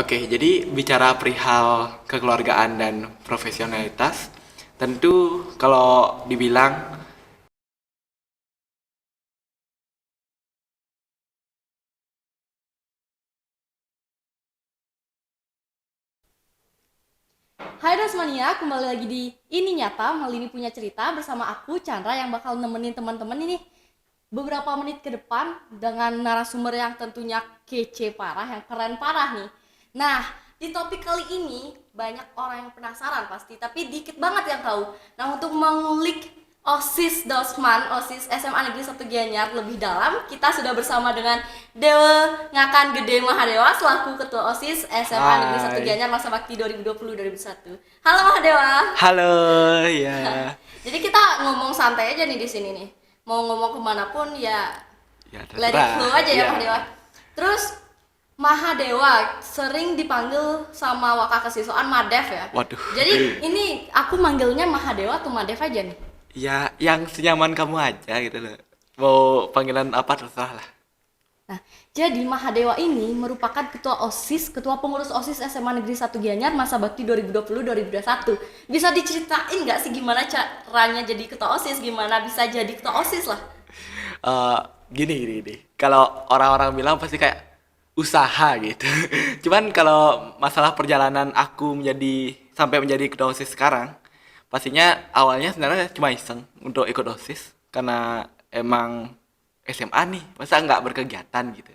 Oke, jadi bicara perihal kekeluargaan dan profesionalitas, tentu kalau dibilang Hai Rosmania, kembali lagi di Ini Nyata, Malini Punya Cerita bersama aku, Chandra, yang bakal nemenin teman-teman ini beberapa menit ke depan dengan narasumber yang tentunya kece parah, yang keren parah nih. Nah, di topik kali ini banyak orang yang penasaran pasti, tapi dikit banget yang tahu. Nah, untuk mengulik OSIS Dosman, OSIS SMA Negeri 1 Gianyar lebih dalam, kita sudah bersama dengan Dewa Ngakan Gede Mahadewa selaku Ketua OSIS SMA Negeri 1 hai, Gianyar masa bakti 2020-2021. Halo Mahadewa. halo, ya, Jadi kita ngomong santai aja nih di sini nih. Mau ngomong kemanapun ya ya let it terserah, flow aja ya ya, Mahadewa. Terus Mahadewa sering dipanggil sama Waka Kesiswaan Madev ya. waduh, Jadi ini aku manggilnya Mahadewa atau Madev aja nih. ya yang senyaman kamu aja gitu loh. Mau panggilan apa terserah lah. Nah, jadi Mahadewa ini merupakan ketua OSIS, ketua pengurus OSIS SMA Negeri 1 Gianyar masa bakti 2020-2021. Bisa diceritain nggak sih gimana caranya jadi ketua OSIS, gimana bisa jadi ketua OSIS lah? Eh, gini. Kalau orang-orang bilang pasti kayak usaha gitu. Cuman kalau masalah perjalanan aku sampai menjadi ketua OSIS sekarang, pastinya awalnya sebenarnya cuma iseng untuk ikut OSIS karena emang SMA nih, masa nggak berkegiatan gitu.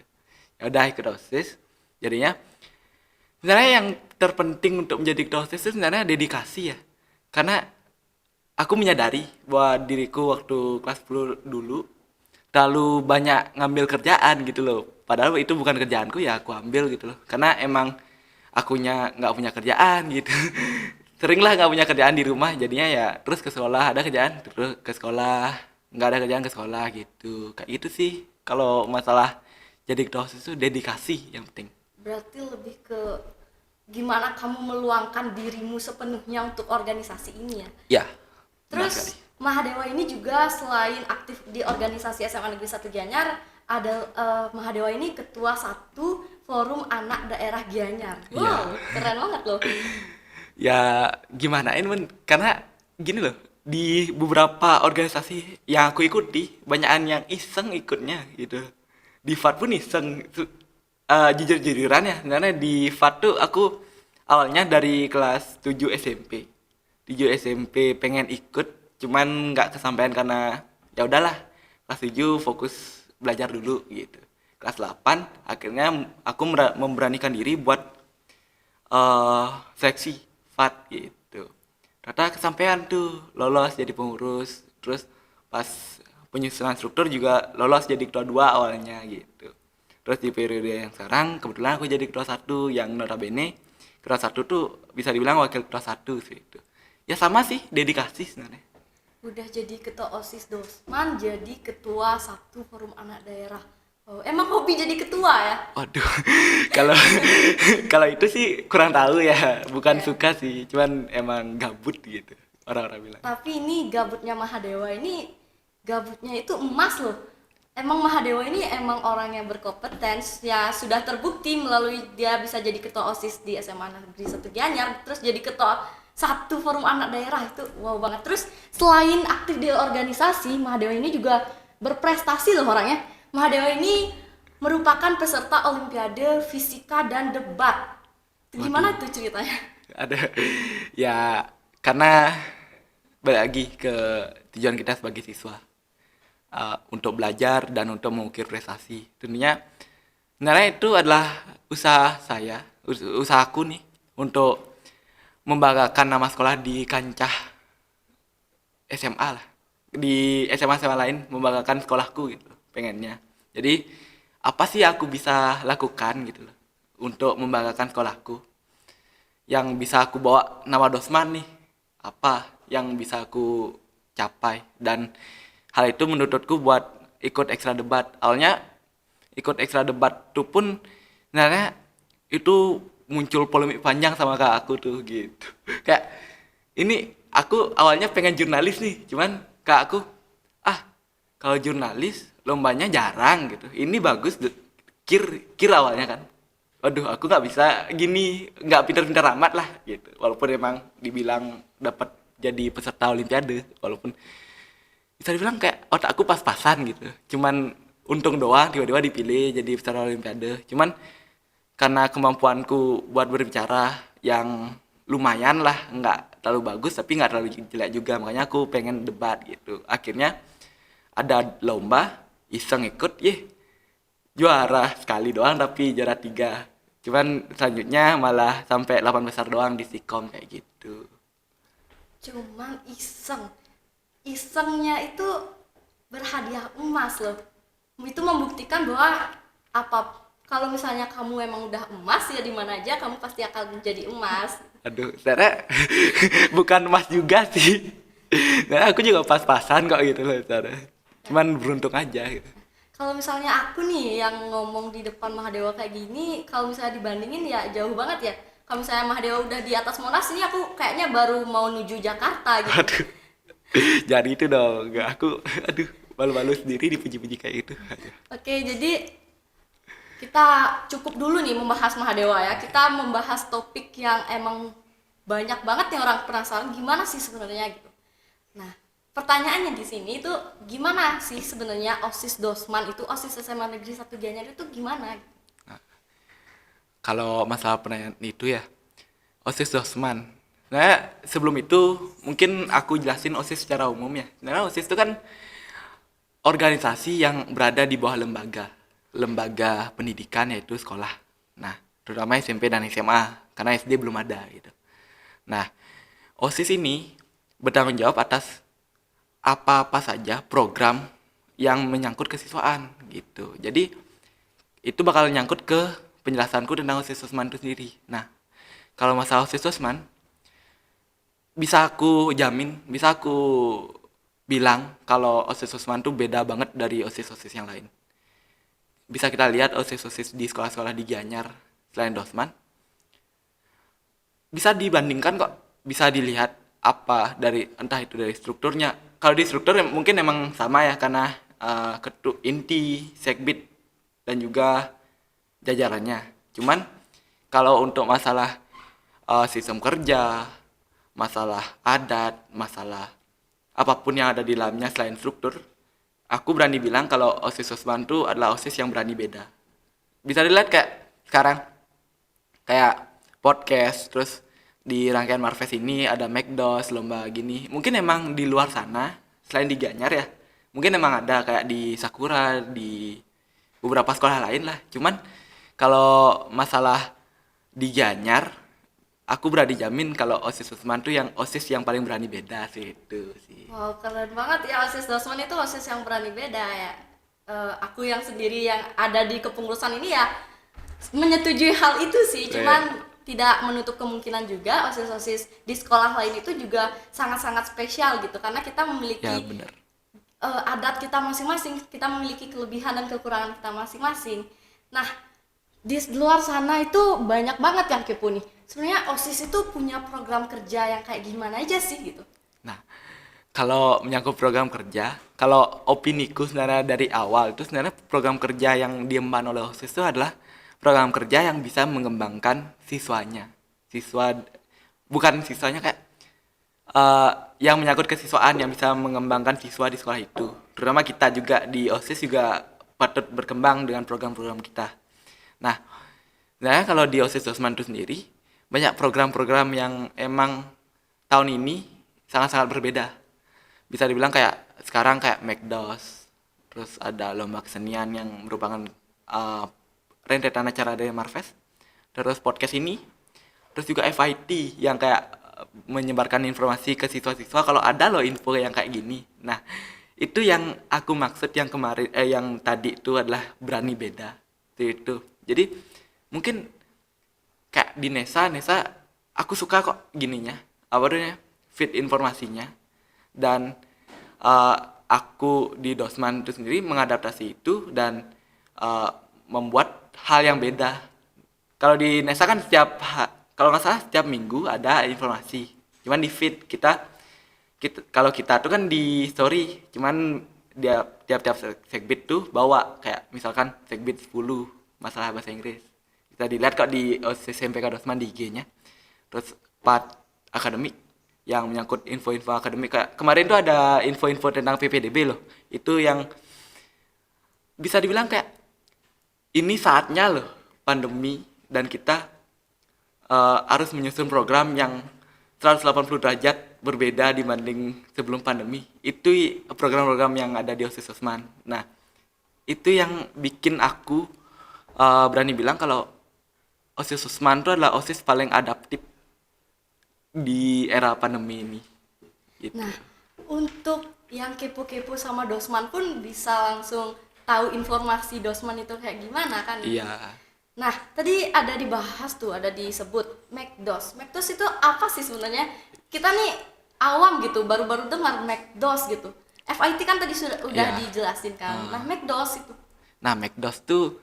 Ya udah ikut OSIS. Jadinya sebenarnya yang terpenting untuk menjadi ketua OSIS itu sebenarnya dedikasi ya. Karena aku menyadari bahwa diriku waktu kelas 10 dulu terlalu banyak ngambil kerjaan gitu loh. Padahal itu bukan kerjaanku ya aku ambil gitu loh. Karena emang akunya nggak punya kerjaan gitu. Sering lah nggak punya kerjaan di rumah jadinya ya terus ke sekolah ada kerjaan terus ke sekolah nggak ada kerjaan ke sekolah gitu kayak gitu sih kalau masalah jadi ketua OSIS itu dedikasi yang penting. Berarti lebih ke gimana kamu meluangkan dirimu sepenuhnya untuk organisasi ini ya. Ya, benar sekali. Terus Mahadewa ini juga selain aktif di organisasi SMA Negeri 1 Gianyar, ada Mahadewa ini ketua satu forum anak daerah Gianyar. Ya, Wow, keren banget loh. ya gimana ini men karena gini loh di beberapa organisasi yang aku ikuti banyakan yang iseng ikutnya gitu. Di FAT pun iseng. Jujur-jujuran ya sebenarnya di FAT tuh aku awalnya dari kelas 7 SMP. 7 SMP pengen ikut cuman nggak kesampaian karena ya udahlah kelas 7 fokus belajar dulu gitu. Kelas 8 akhirnya aku memberanikan diri buat seleksi FAT gitu. Ternyata kesampaian tuh lolos jadi pengurus. Terus pas penyusunan struktur juga lolos jadi ketua dua awalnya gitu. Terus di periode yang sekarang kebetulan aku jadi ketua satu yang notabene ketua satu tuh bisa dibilang wakil ketua satu sih itu. Ya sama sih dedikasi sebenarnya. Udah jadi ketua OSIS Dosman, jadi ketua satu forum anak daerah. Oh, emang hobi jadi ketua ya? Waduh, kalau kalau itu sih kurang tahu ya, bukan Ya. suka sih, cuman emang gabut gitu orang-orang bilang. Tapi ini gabutnya Mahadewa ini gabutnya itu emas loh. Emang Mahadewa ini emang orang yang berkompetens ya sudah terbukti melalui dia bisa jadi ketua OSIS di SMA Negeri 1 Gianyar terus jadi ketua satu forum anak daerah itu wow banget. Terus selain aktif di organisasi, Mahadewa ini juga berprestasi loh orangnya. Mahadewa ini merupakan peserta Olimpiade Fisika dan Debat. Itu Waduh, gimana tuh ceritanya? ada ya karena balik lagi ke tujuan kita sebagai siswa untuk belajar dan untuk mengukir prestasi. Tentunya sebenarnya itu adalah usaha saya, usahaku nih untuk membanggakan nama sekolah di kancah SMA lah. Di SMA-SMA lain membanggakan sekolahku gitu, pengennya. Jadi apa sih yang aku bisa lakukan gitu loh untuk membanggakan sekolahku? Yang bisa aku bawa nama Dosman nih apa yang bisa aku capai dan hal itu menurutku buat ikut ekstra debat awalnya ikut ekstra debat tuh pun sebenarnya itu muncul polemik panjang sama kak aku tuh gitu kayak ini aku awalnya pengen jurnalis nih cuman kak aku ah kalau jurnalis lombanya jarang gitu ini bagus kir kir awalnya kan Aduh, aku nggak bisa gini, nggak pintar-pintar amat lah gitu. Walaupun emang dibilang dapat jadi peserta olimpiade, walaupun bisa dibilang kayak otakku pas-pasan gitu. Cuman untung doang tiba-tiba dipilih jadi peserta olimpiade. Cuman karena kemampuanku buat berbicara yang lumayan lah, nggak terlalu bagus tapi nggak terlalu jelek juga, makanya aku pengen debat gitu. Akhirnya ada lomba, iseng ikut, juara sekali doang tapi juara tiga. Cuman selanjutnya malah sampai 8 besar doang di Sikom kayak gitu. Cuman iseng. Isengnya itu berhadiah emas loh. Itu membuktikan bahwa apa kalau misalnya kamu emang udah emas ya di mana aja kamu pasti akan menjadi emas. Aduh, sebenarnya bukan emas juga sih. Nah, aku juga pas-pasan kok gitu loh, sebenarnya. Cuman beruntung aja gitu. Kalau misalnya aku nih yang ngomong di depan Mahadewa kayak gini, kalau misalnya dibandingin ya jauh banget ya. Kalau misalnya Mahadewa udah di atas Monas, ini aku kayaknya baru mau menuju Jakarta gitu. Aduh, jadi itu dong. Nggak, aduh, malu-malu sendiri dipuji-puji kayak gitu. Aduh. Oke, jadi kita cukup dulu nih membahas Mahadewa ya. Kita membahas topik yang emang banyak banget nih orang penasaran gimana sih sebenarnya gitu. Nah, pertanyaannya di sini itu gimana sih sebenarnya OSIS Dosman itu OSIS SMA Negeri 1 Gianyar itu gimana? Kalau masalah penanyaan itu ya, OSIS Dosman. Nah, sebelum itu mungkin aku jelasin OSIS secara umum ya. Nah, OSIS itu kan organisasi yang berada di bawah lembaga pendidikan yaitu sekolah. Nah, terutama SMP dan SMA karena SD belum ada gitu. Nah, OSIS ini bertanggung jawab atas apa-apa saja program yang menyangkut kesiswaan gitu. Jadi itu bakal nyangkut ke penjelasanku tentang OSIS Dosman itu sendiri. Nah, kalau masalah OSIS Dosman bisa aku jamin, bisa aku bilang kalau OSIS Dosman itu beda banget dari OSIS-OSIS yang lain. Bisa kita lihat OSIS-OSIS di sekolah-sekolah di Gianyar selain Dosman. Bisa dibandingkan kok, bisa dilihat apa dari entah itu dari strukturnya. Kalau di struktur mungkin emang sama ya karena inti, sekbid dan juga jajarannya. Cuman kalau untuk masalah sistem kerja, masalah adat, masalah apapun yang ada di dalamnya selain struktur, aku berani bilang kalau OSIS Dosman itu adalah OSIS yang berani beda. Bisa dilihat kayak sekarang kayak podcast, terus di rangkaian Marves ini ada McDos, lomba gini. Mungkin emang di luar sana, selain di Gianyar ya, mungkin emang ada kayak di Sakura, di beberapa sekolah lain lah. Cuman kalau masalah di Gianyar, aku berani jamin kalau OSIS Dosman tuh yang OSIS yang paling berani beda sih itu sih. Wow, keren banget ya OSIS Dosman itu OSIS yang berani beda ya. Aku yang sendiri yang ada di kepengurusan ini ya menyetujui hal itu sih, cuman tidak menutup kemungkinan juga OSIS-OSIS di sekolah lain itu juga sangat-sangat spesial gitu karena kita memiliki Ya benar. adat kita masing-masing, kita memiliki kelebihan dan kekurangan kita masing-masing. Nah, di luar sana itu banyak banget yang kepo nih. Sebenarnya OSIS itu punya program kerja yang kayak gimana aja sih gitu. Nah, kalau menyangkut program kerja, kalau opiniku sebenarnya dari awal itu sebenarnya program kerja yang diemban oleh OSIS itu adalah program kerja yang bisa mengembangkan siswanya. Siswa bukan siswanya kayak yang menyangkut kesiswaan yang bisa mengembangkan siswa di sekolah itu. Terutama kita juga di OSIS juga patut berkembang dengan program-program kita. Nah, sebenarnya kalau di OSIS Dosman itu sendiri banyak program-program yang emang tahun ini sangat-sangat berbeda. Bisa dibilang kayak sekarang kayak McDos, terus ada lomba kesenian yang merupakan rentetan acara dari Marves, terus podcast ini, terus juga FIT yang kayak menyebarkan informasi ke siswa-siswa kalau ada loh info yang kayak gini. Nah, itu yang aku maksud yang kemarin yang tadi itu adalah berani beda. Itu. Jadi mungkin kayak di Nesa aku suka kok gininya. Apa namanya? Fit informasinya. Dan aku di Dosman itu sendiri mengadaptasi itu dan membuat hal yang beda. Kalau di Nesa kan kalau nggak salah setiap minggu ada informasi. Cuman di feed kita kalau kita tuh kan di story, cuman dia tiap-tiap segbit tuh bawa kayak misalkan segbit 10 masalah bahasa Inggris. Bisa dilihat kok di OSIS SMPK Dosman di IG-nya. Terus part akademik yang menyangkut info-info akademik. Kayak kemarin tuh ada info-info tentang PPDB loh. Itu yang bisa dibilang kayak ini saatnya loh pandemi dan kita harus menyusun program yang 180 derajat berbeda dibanding sebelum pandemi. Itu program-program yang ada di OSIS Osman. Nah, itu yang bikin aku berani bilang kalau OSIS Osman itu adalah OSIS paling adaptif di era pandemi ini. Gitu. Nah, untuk yang kepo-kepo sama Dosman pun bisa langsung tahu informasi Dosman itu kayak gimana kan? Iya. Nah, tadi ada dibahas tuh, ada disebut McDOS. McDOS itu apa sih sebenarnya? Kita nih awam gitu, baru-baru dengar McDOS gitu. FIT kan tadi udah Iya. dijelasin kan. Nah, McDOS itu. Nah, McDOS tuh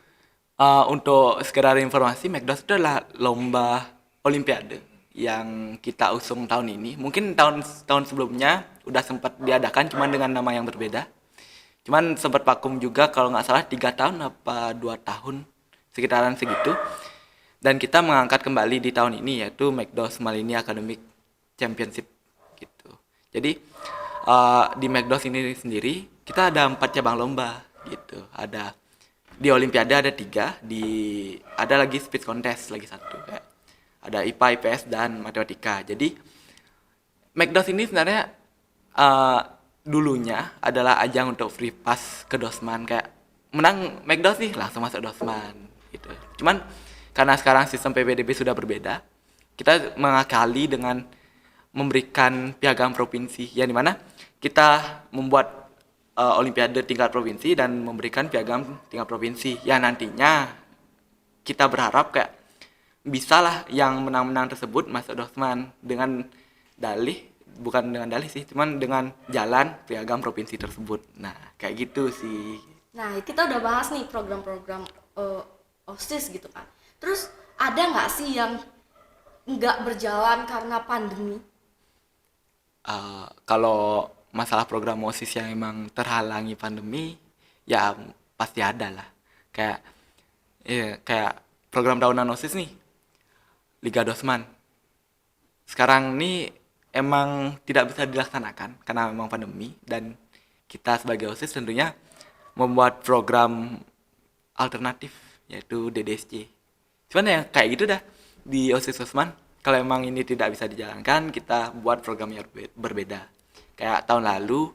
untuk sekedar informasi, McDOS itu adalah lomba olimpiade yang kita usung tahun ini. Mungkin tahun sebelumnya udah sempat diadakan cuman dengan nama yang berbeda. Cuman sempat vakum juga kalau nggak salah 3 tahun apa 2 tahun sekitaran segitu. Dan kita mengangkat kembali di tahun ini yaitu McDOS Malini Academic Championship gitu. Jadi di McDOS ini sendiri kita ada 4 cabang lomba gitu. Ada di Olimpiade ada 3, ada lagi speech contest lagi 1 kayak. Ada IPA, IPS dan matematika. Jadi McDOS ini sebenarnya dulunya adalah ajang untuk free pass ke Dosman kayak menang McDOS nih langsung masuk Dosman gitu. Cuman karena sekarang sistem PPDB sudah berbeda, kita mengakali dengan memberikan piagam provinsi yang dimana kita membuat olimpiade tingkat provinsi dan memberikan piagam tingkat provinsi yang nantinya kita berharap kayak bisalah yang menang-menang tersebut masuk Dosman dengan dalih, bukan dengan dalih sih, cuman dengan jalan piagam provinsi tersebut. Nah, kayak gitu sih. Nah, kita udah bahas nih program-program OSIS gitu kan. Terus ada nggak sih yang nggak berjalan karena pandemi? Kalau masalah program OSIS yang emang terhalangi pandemi, ya pasti ada lah. Kayak program tahunan OSIS nih, Liga Dosman. Sekarang nih emang tidak bisa dilaksanakan karena memang pandemi dan kita sebagai OSIS tentunya membuat program alternatif yaitu DDSC. Cuman ya kayak gitu dah di OSIS Osman. Kalau emang ini tidak bisa dijalankan, kita buat program yang berbeda. Kayak tahun lalu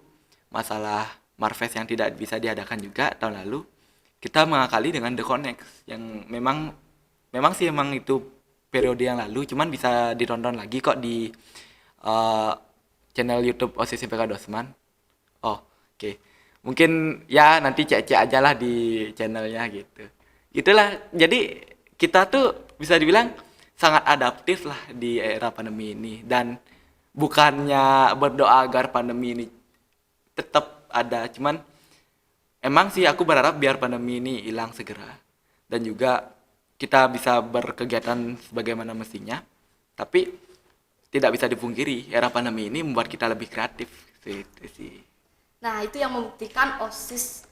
masalah Marves yang tidak bisa diadakan juga tahun lalu kita mengakali dengan The Connect yang memang sih emang itu periode yang lalu, cuman bisa ditonton lagi kok di uh, channel YouTube OSIS IPK Dosman. Oh, oke. Mungkin ya nanti cek-cek aja lah di channelnya gitu. Itulah. Jadi kita tuh bisa dibilang sangat adaptif lah di era pandemi ini dan bukannya berdoa agar pandemi ini tetap ada, cuman emang sih aku berharap biar pandemi ini hilang segera dan juga kita bisa berkegiatan sebagaimana mestinya. Tapi tidak bisa dipungkiri era pandemi ini membuat kita lebih kreatif gitu sih. Nah, itu yang membuktikan OSIS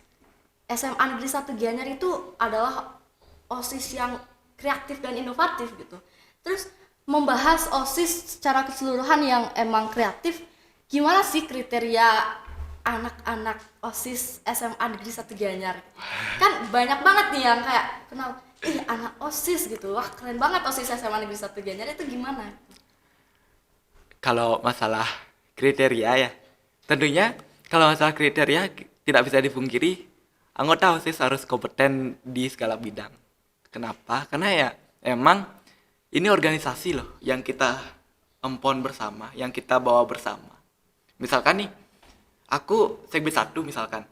SMA Negeri 1 Gianyar itu adalah OSIS yang kreatif dan inovatif gitu. Terus membahas OSIS secara keseluruhan yang emang kreatif, gimana sih kriteria anak-anak OSIS SMA Negeri 1 Gianyar? Kan banyak banget nih yang kayak kenal, anak OSIS gitu, wah keren banget OSIS SMA Negeri 1 Gianyar itu gimana? Kalau masalah kriteria ya, tentunya kalau masalah kriteria tidak bisa dipungkiri anggota OSIS harus kompeten di segala bidang. Kenapa? Karena ya emang ini organisasi loh yang kita empon bersama, yang kita bawa bersama. Misalkan nih, aku Sekbi 1 misalkan,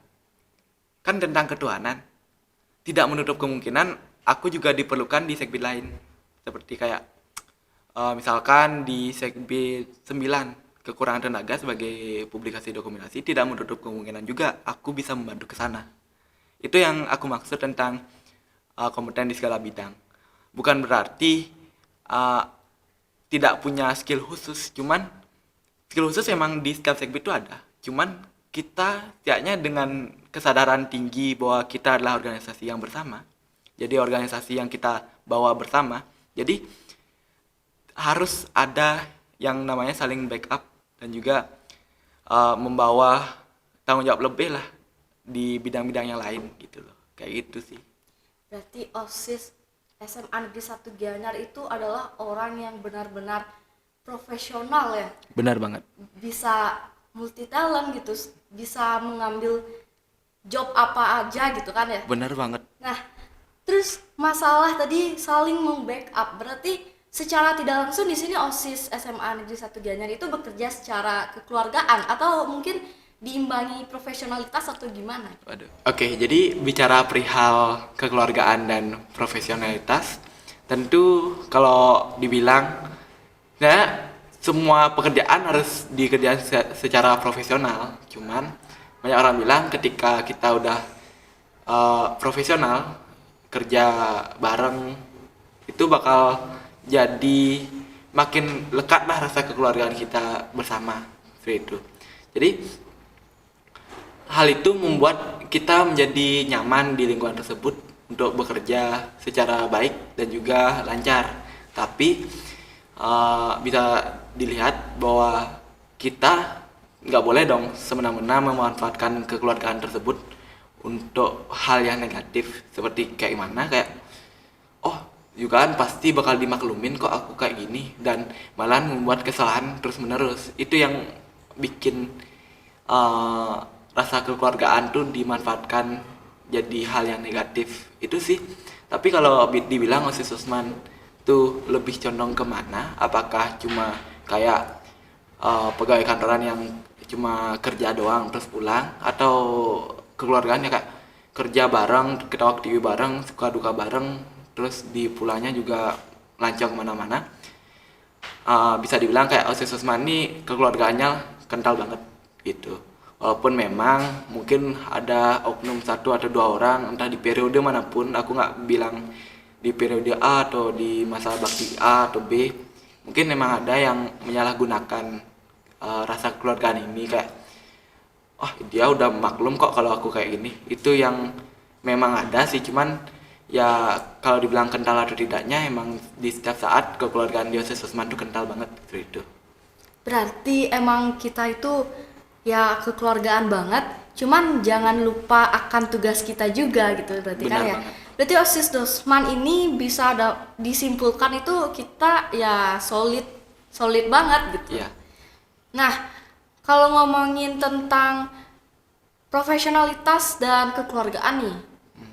kan tentang ketuhanan. Tidak menutup kemungkinan aku juga diperlukan di Sekbi lain. Seperti kayak misalkan di Sekbi 9 kekurangan tenaga sebagai publikasi dokumentasi, tidak menutup kemungkinan juga aku bisa membantu ke sana. Itu yang aku maksud tentang kompeten di segala bidang. Bukan berarti tidak punya skill khusus, cuman skill khusus memang di setiap Sekbi itu ada. Cuman kita setidaknya dengan kesadaran tinggi bahwa kita adalah organisasi yang bersama. Jadi organisasi yang kita bawa bersama. Jadi harus ada yang namanya saling backup dan juga membawa tanggung jawab lebih lah di bidang-bidang yang lain gitu loh. Kayak gitu sih. Berarti OSIS SMA Negeri 1 Gianyar itu adalah orang yang benar-benar profesional ya. Benar banget. Bisa multi talent gitu, bisa mengambil job apa aja gitu kan ya. Benar banget. Nah, terus masalah tadi saling membackup, berarti secara tidak langsung di sini OSIS SMA Negeri 1 Gianyar itu bekerja secara kekeluargaan atau mungkin diimbangi profesionalitas atau gimana? Waduh. Oke, jadi bicara perihal kekeluargaan dan profesionalitas, tentu kalau dibilang, nah semua pekerjaan harus dikerjakan secara profesional. Cuman banyak orang bilang ketika kita udah profesional, kerja bareng, itu bakal jadi makin lekat lah rasa kekeluargaan kita bersama. Seperti itu. Jadi hal itu membuat kita menjadi nyaman di lingkungan tersebut untuk bekerja secara baik dan juga lancar. Tapi bisa dilihat bahwa kita nggak boleh dong semena-mena memanfaatkan kekeluargaan tersebut untuk hal yang negatif. Seperti kayak mana, kayak oh juga kan pasti bakal dimaklumin kok aku kayak gini, dan malah membuat kesalahan terus-menerus. Itu yang bikin rasa kekeluargaan tuh dimanfaatkan jadi hal yang negatif itu sih. Tapi kalau dibilang OSIS Usman tuh lebih condong kemana, apakah cuma kayak pegawai kantoran yang cuma kerja doang terus pulang, atau kekeluargaannya kayak kerja bareng, ketawa TV bareng, suka duka bareng, terus di pulangnya juga lancang kemana-mana. Bisa dibilang kayak OSIS Usman ini kekeluargaannya kental banget gitu. Walaupun memang mungkin ada oknum satu atau dua orang, entah di periode manapun, aku nggak bilang di periode A atau di masa bakti A atau B, mungkin memang ada yang menyalahgunakan rasa kekeluargaan ini, kayak oh dia udah maklum kok kalau aku kayak gini. Itu yang memang ada sih, cuman ya kalau dibilang kental atau tidaknya, emang di setiap saat kekeluargaan di OSIS Usman itu kental banget seperti itu. Berarti emang kita itu ya kekeluargaan banget, cuman jangan lupa akan tugas kita juga gitu berarti. Benar kan ya banget. berarti OSIS Usman ini bisa disimpulkan itu kita ya solid banget gitu. Iya. Nah, kalau ngomongin tentang profesionalitas dan kekeluargaan nih,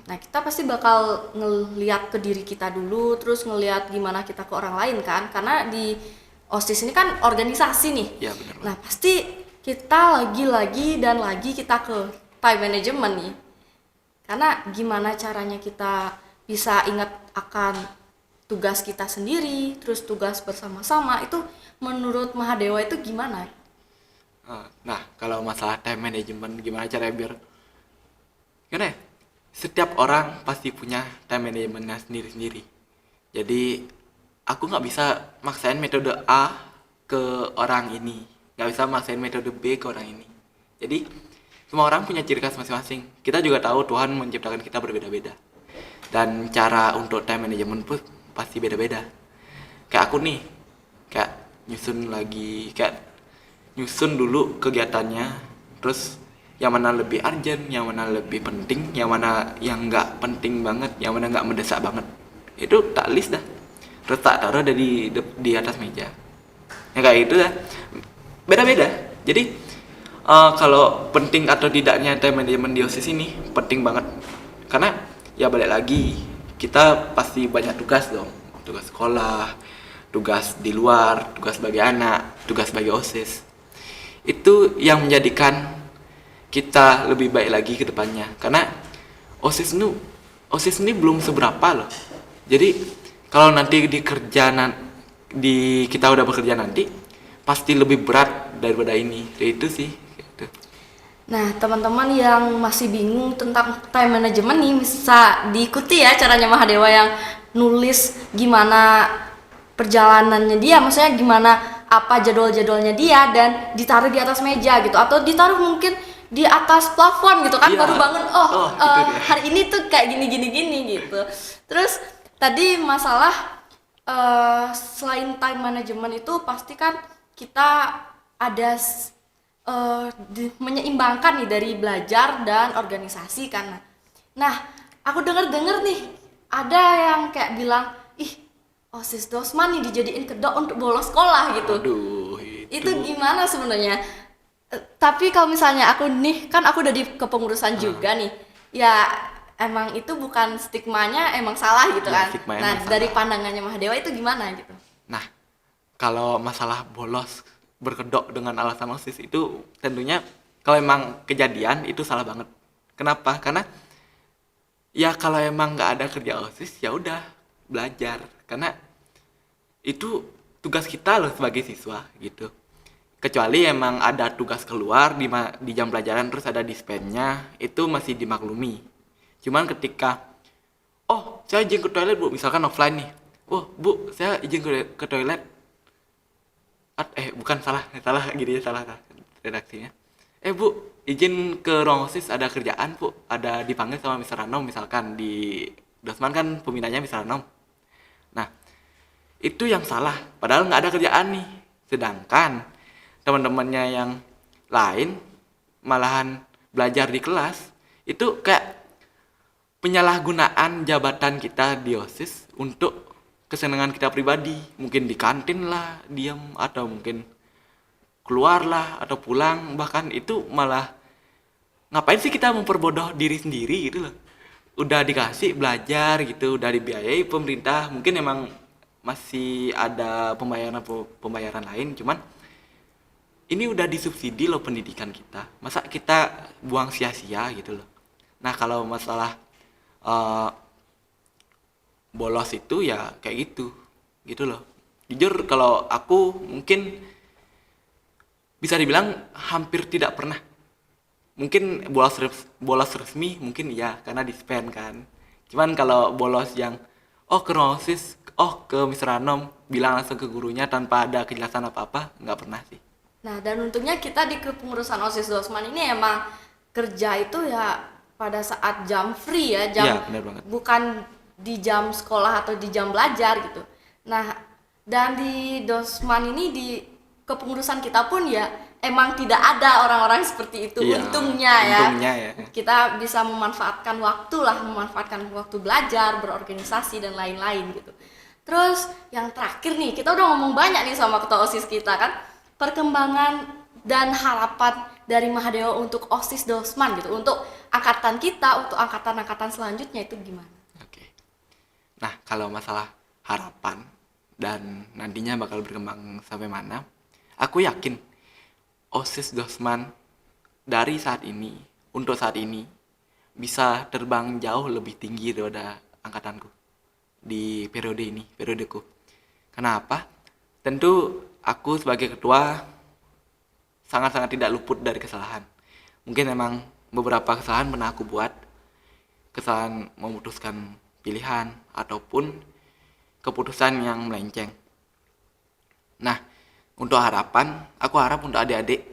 nah kita pasti bakal ngeliat ke diri kita dulu, terus ngeliat gimana kita ke orang lain kan, karena di OSIS ini kan organisasi nih. Iya benar. Nah pasti kita lagi dan lagi kita ke time management nih, karena gimana caranya kita bisa ingat akan tugas kita sendiri, terus tugas bersama-sama itu menurut Mahadewa itu gimana? Nah, kalau masalah time management, gimana caranya biar gimana ya? Setiap orang pasti punya time managementnya sendiri-sendiri. Jadi aku nggak bisa maksain metode A ke orang ini, nggak bisa maksain metode B ke orang ini. Jadi semua orang punya ciri khas masing-masing. Kita juga tahu Tuhan menciptakan kita berbeda-beda, dan cara untuk time management pun pasti beda-beda. Kayak aku nih, kayak nyusun dulu kegiatannya, terus yang mana lebih urgent, yang mana lebih penting, yang mana yang nggak penting banget, yang mana nggak mendesak banget, itu tak list dah, terus tak taruh di atas meja. Ya kayak gitu dah, beda-beda. Jadi kalau penting atau tidaknya time management di OSIS ini penting banget, karena ya balik lagi, kita pasti banyak tugas dong, tugas sekolah, tugas di luar, tugas sebagai anak, tugas sebagai OSIS. Itu yang menjadikan kita lebih baik lagi ke depannya, karena OSIS ini belum seberapa loh. Jadi kalau nanti kita udah bekerja nanti, pasti lebih berat daripada ini. Itu sih gitu. Nah, teman-teman yang masih bingung tentang time management nih bisa diikuti ya caranya Mahadewa yang nulis gimana perjalanannya dia, maksudnya gimana apa jadwal-jadwalnya dia, dan ditaruh di atas meja gitu, atau ditaruh mungkin di atas plafon gitu kan. Iya. Baru bangun Itu dia. hari ini tuh kayak gini gitu. Terus tadi masalah selain time management itu pasti kan kita ada menyeimbangkan nih dari belajar dan organisasi kan. Nah, aku dengar-dengar nih ada yang kayak bilang, ih, OSIS Dosman nih dijadiin kedok untuk bolos sekolah gitu. Aduh, Itu gimana sebenarnya? Tapi kalau misalnya aku nih, kan aku udah di kepengurusan juga nih. Ya emang itu bukan stigmanya emang salah gitu Ya, kan. stigmanya Nah, emang dari salah. pandangannya Mahadewa itu gimana gitu? Nah, kalau masalah bolos berkedok dengan alasan OSIS itu tentunya kalau emang kejadian itu salah banget. Kenapa? Karena ya kalau emang nggak ada kerja OSIS ya udah belajar. Karena itu tugas kita loh sebagai siswa gitu. Kecuali emang ada tugas keluar di jam pelajaran terus ada dispennya, itu masih dimaklumi. Cuman ketika oh saya izin ke toilet bu, misalkan offline nih, oh bu saya izin ke toilet, bukan salah salah gini salah redaksinya, bu izin ke ruang osis ada kerjaan bu, ada dipanggil sama Mister Anom, misalkan di Dosman kan peminatnya Mister Anom. Nah itu yang salah padahal nggak ada kerjaan nih, sedangkan teman-temannya yang lain malahan belajar di kelas. Itu kayak penyalahgunaan jabatan kita di OSIS untuk kesenangan kita pribadi. Mungkin di kantin lah, diam, atau mungkin keluar lah, atau pulang. Bahkan itu malah ngapain sih kita memperbodoh diri sendiri gitu loh. Udah dikasih belajar gitu, udah dibiayai pemerintah. Mungkin emang masih ada pembayaran lain, cuman ini udah disubsidi loh pendidikan kita. Masa kita buang sia-sia gitu loh. Nah kalau masalah eh, bolos itu ya kayak gitu loh. Jujur kalau aku mungkin bisa dibilang hampir tidak pernah. Mungkin bolos resmi mungkin iya karena dispen kan. Cuman kalau bolos yang oh ke Rosis, oh ke Mister Anom, bilang langsung ke gurunya tanpa ada kejelasan apa-apa, nggak pernah sih. Nah, dan untungnya kita di kepengurusan OSIS Dosman ini emang kerja itu ya pada saat jam free ya, jam Iya benar banget. bukan di jam sekolah atau di jam belajar gitu. Nah, dan di Dosman ini di kepengurusan kita pun ya emang tidak ada orang-orang seperti itu. Iya, Untungnya ya. untungnya ya. Kita bisa memanfaatkan waktu lah, memanfaatkan waktu belajar, berorganisasi dan lain-lain gitu. Terus yang terakhir nih, kita udah ngomong banyak nih sama ketua OSIS kita kan, perkembangan dan harapan dari Mahadewa untuk OSIS Dosman gitu, untuk angkatan kita, untuk angkatan-angkatan selanjutnya itu gimana? Oke. Nah, kalau masalah harapan dan nantinya bakal berkembang sampai mana, aku yakin OSIS Dosman dari saat ini, untuk saat ini, bisa terbang jauh lebih tinggi daripada angkatanku di periode ini, periodeku. Kenapa? Tentu aku sebagai ketua sangat-sangat tidak luput dari kesalahan. Mungkin memang beberapa kesalahan pernah aku buat, kesalahan memutuskan pilihan ataupun keputusan yang melenceng. Nah, untuk harapan, aku harap untuk adik-adik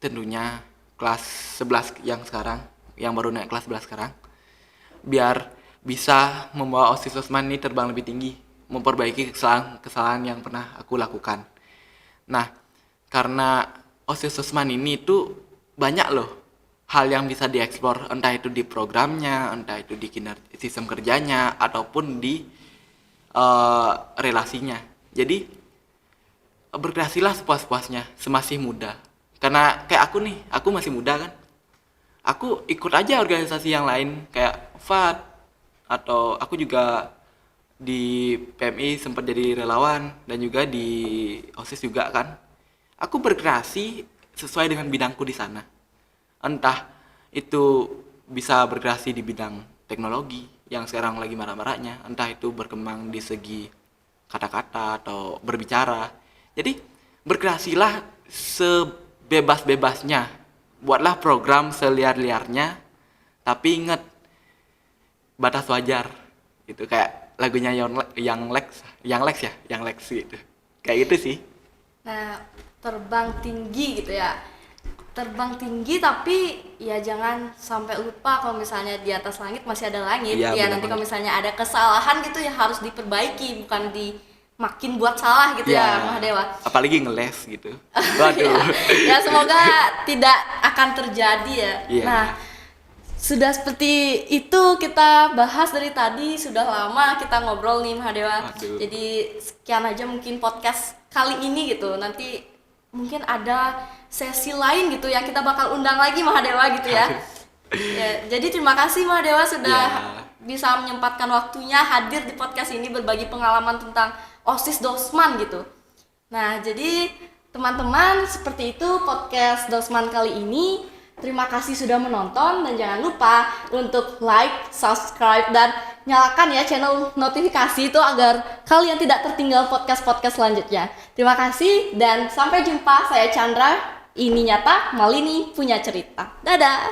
tentunya kelas 11 yang sekarang, yang baru naik kelas 11 sekarang, biar bisa membawa OSIS Dosman ini terbang lebih tinggi, memperbaiki kesalahan-kesalahan yang pernah aku lakukan. Nah, karena OSIS Dosman ini itu banyak loh hal yang bisa dieksplor, entah itu di programnya, entah itu di sistem kerjanya, ataupun di relasinya. Jadi berkreasilah sepuas-puasnya semasih muda. Karena kayak aku nih, aku masih muda kan. Aku ikut aja organisasi yang lain kayak FAT, atau aku juga di PMI sempat jadi relawan dan juga di OSIS juga kan. Aku berkreasi sesuai dengan bidangku di sana. Entah itu bisa berkreasi di bidang teknologi yang sekarang lagi marak-maraknya, entah itu berkembang di segi kata-kata atau berbicara. Jadi berkreasilah sebebas-bebasnya. Buatlah program seliar-liarnya, tapi ingat batas wajar. Gitu kayak lagunya yang Lex gitu. Kayak gitu sih. Nah, terbang tinggi gitu ya. terbang tinggi tapi ya jangan sampai lupa kalau misalnya di atas langit masih ada langit. Iya, Ya benar nanti kalau banget. misalnya ada kesalahan gitu ya harus diperbaiki, bukan makin buat salah gitu ya Mahadewa. Apalagi ngeles gitu. Waduh. Ya semoga tidak akan terjadi ya. Iya. Nah, sudah seperti itu kita bahas dari tadi, sudah lama kita ngobrol nih Mahadewa. Waduh. Jadi sekian aja mungkin podcast kali ini gitu. Nanti mungkin ada sesi lain gitu yang kita bakal undang lagi Mahadewa gitu ya. Ya, jadi terima kasih Mahadewa sudah Ya. bisa menyempatkan waktunya hadir di podcast ini berbagi pengalaman tentang OSIS Dosman gitu. Nah, jadi teman-teman seperti itu podcast Dosman kali ini. Terima kasih sudah menonton dan jangan lupa untuk like, subscribe dan nyalakan ya channel notifikasi itu agar kalian tidak tertinggal podcast-podcast selanjutnya. Terima kasih dan sampai jumpa. Saya Chandra. Ini Nyata, Malini punya cerita. Dadah.